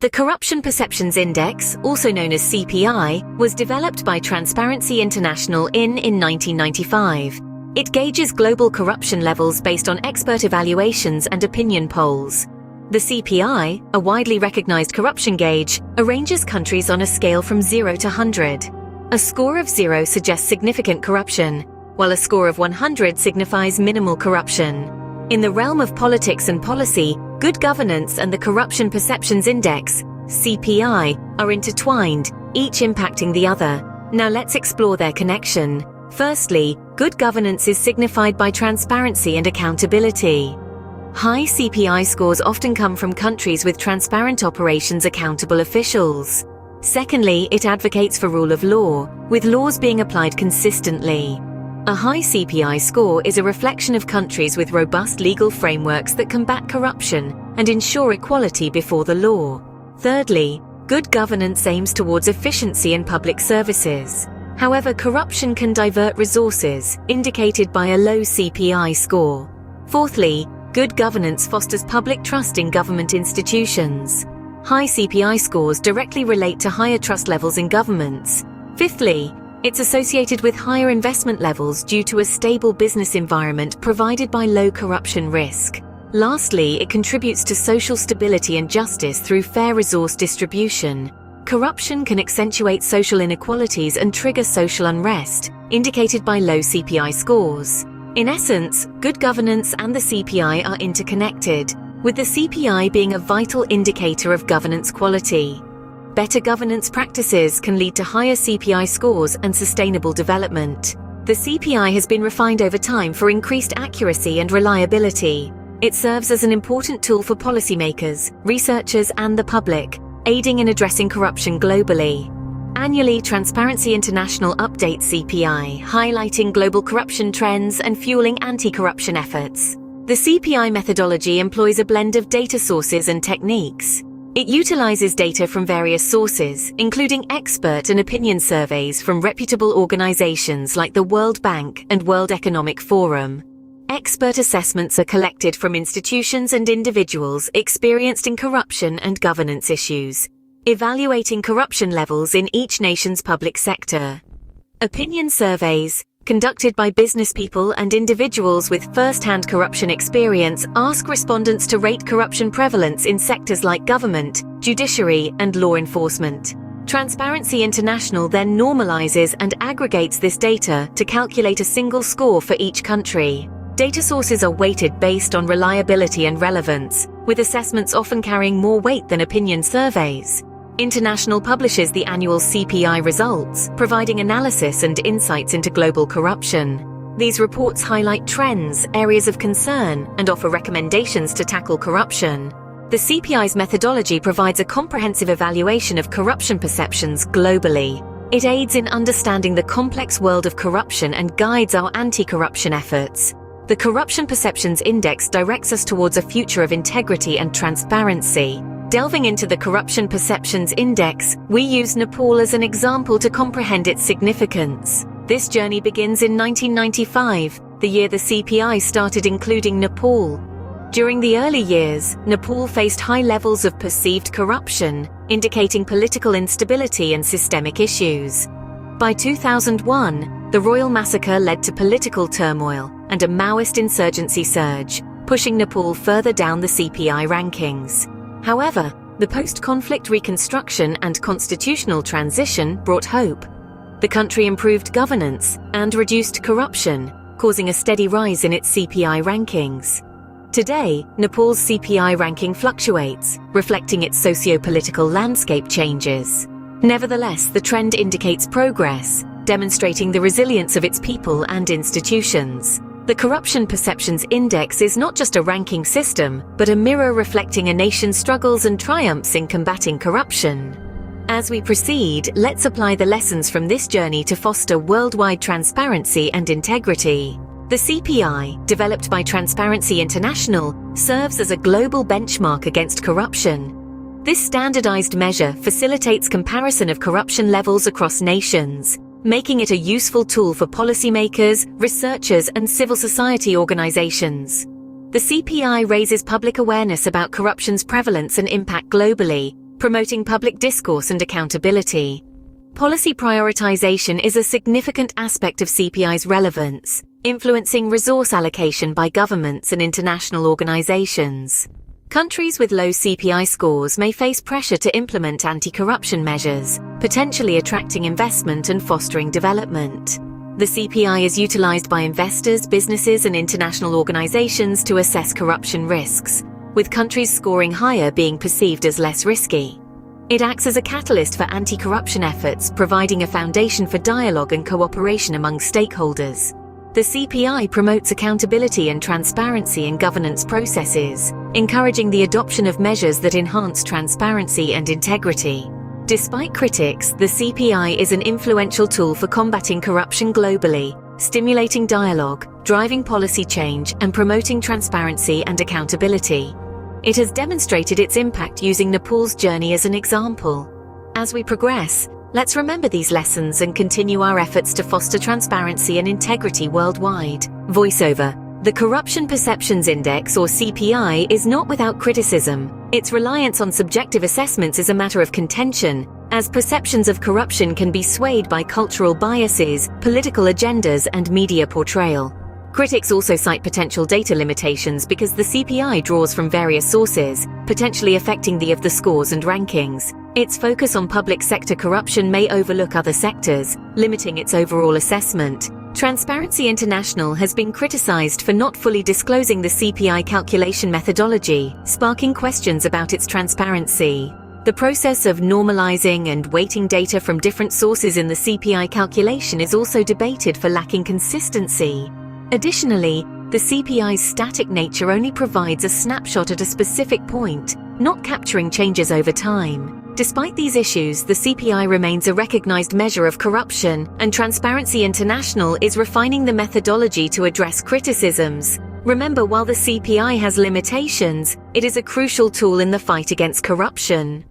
The Corruption Perceptions Index, also known as CPI, was developed by Transparency International in 1995. It gauges global corruption levels based on expert evaluations and opinion polls. The CPI, a widely recognized corruption gauge, arranges countries on a scale from 0 to 100. A score of 0 suggests significant corruption, while a score of 100 signifies minimal corruption. In the realm of politics and policy, good governance and the Corruption Perceptions Index, CPI, are intertwined, each impacting the other. Now let's explore their connection. Firstly, good governance is signified by transparency and accountability. High CPI scores often come from countries with transparent operations, accountable officials. Secondly, it advocates for rule of law, with laws being applied consistently. A high CPI score is a reflection of countries with robust legal frameworks that combat corruption and ensure equality before the law. Thirdly, good governance aims towards efficiency in public services. However, corruption can divert resources, indicated by a low CPI score. Fourthly, good governance fosters public trust in government institutions. High CPI scores directly relate to higher trust levels in governments. Fifthly, it's associated with higher investment levels due to a stable business environment provided by low corruption risk. Lastly, it contributes to social stability and justice through fair resource distribution. Corruption can accentuate social inequalities and trigger social unrest, indicated by low CPI scores. In essence, good governance and the CPI are interconnected, with the CPI being a vital indicator of governance quality. Better governance practices can lead to higher CPI scores and sustainable development. The CPI has been refined over time for increased accuracy and reliability. It serves as an important tool for policymakers, researchers, and the public, aiding in addressing corruption globally. Annually, Transparency International updates CPI, highlighting global corruption trends and fueling anti-corruption efforts. The CPI methodology employs a blend of data sources and techniques. It utilizes data from various sources, including expert and opinion surveys from reputable organizations like the World Bank and World Economic Forum. Expert assessments are collected from institutions and individuals experienced in corruption and governance issues, evaluating corruption levels in each nation's public sector. Opinion surveys, conducted by business people and individuals with first-hand corruption experience, ask respondents to rate corruption prevalence in sectors like government, judiciary, and law enforcement. Transparency International then normalizes and aggregates this data to calculate a single score for each country. Data sources are weighted based on reliability and relevance, with assessments often carrying more weight than opinion surveys. International publishes the annual CPI results, providing analysis and insights into global corruption. These reports highlight trends, areas of concern, and offer recommendations to tackle corruption. The CPI's methodology provides a comprehensive evaluation of corruption perceptions globally. It aids in understanding the complex world of corruption and guides our anti-corruption efforts. The Corruption Perceptions Index directs us towards a future of integrity and transparency. Delving into the Corruption Perceptions Index, we use Nepal as an example to comprehend its significance. This journey begins in 1995, the year the CPI started including Nepal. During the early years, Nepal faced high levels of perceived corruption, indicating political instability and systemic issues. By 2001, the royal massacre led to political turmoil and a Maoist insurgency surge, pushing Nepal further down the CPI rankings. However, the post-conflict reconstruction and constitutional transition brought hope. The country improved governance and reduced corruption, causing a steady rise in its CPI rankings. Today, Nepal's CPI ranking fluctuates, reflecting its socio-political landscape changes. Nevertheless, the trend indicates progress, demonstrating the resilience of its people and institutions. The Corruption Perceptions Index is not just a ranking system, but a mirror reflecting a nation's struggles and triumphs in combating corruption. As we proceed, let's apply the lessons from this journey to foster worldwide transparency and integrity. The CPI, developed by Transparency International, serves as a global benchmark against corruption. This standardized measure facilitates comparison of corruption levels across nations, making it a useful tool for policymakers, researchers, and civil society organizations. The CPI raises public awareness about corruption's prevalence and impact globally, promoting public discourse and accountability. Policy prioritization is a significant aspect of CPI's relevance, influencing resource allocation by governments and international organizations. Countries with low CPI scores may face pressure to implement anti-corruption measures, potentially attracting investment and fostering development. The CPI is utilized by investors, businesses, and international organizations to assess corruption risks, with countries scoring higher being perceived as less risky. It acts as a catalyst for anti-corruption efforts, providing a foundation for dialogue and cooperation among stakeholders. The CPI promotes accountability and transparency in governance processes, encouraging the adoption of measures that enhance transparency and integrity. Despite critics, the CPI is an influential tool for combating corruption globally, stimulating dialogue, driving policy change, and promoting transparency and accountability. It has demonstrated its impact using Nepal's journey as an example. As we progress, let's remember these lessons and continue our efforts to foster transparency and integrity worldwide. Voiceover. The Corruption Perceptions Index, or CPI, is not without criticism. Its reliance on subjective assessments is a matter of contention, as perceptions of corruption can be swayed by cultural biases, political agendas, and media portrayal. Critics also cite potential data limitations because the CPI draws from various sources, potentially affecting the scores and rankings. Its focus on public sector corruption may overlook other sectors, limiting its overall assessment. Transparency International has been criticized for not fully disclosing the CPI calculation methodology, sparking questions about its transparency. The process of normalizing and weighting data from different sources in the CPI calculation is also debated for lacking consistency. Additionally, the CPI's static nature only provides a snapshot at a specific point, not capturing changes over time. Despite these issues, the CPI remains a recognized measure of corruption, and Transparency International is refining the methodology to address criticisms. Remember, while the CPI has limitations, it is a crucial tool in the fight against corruption.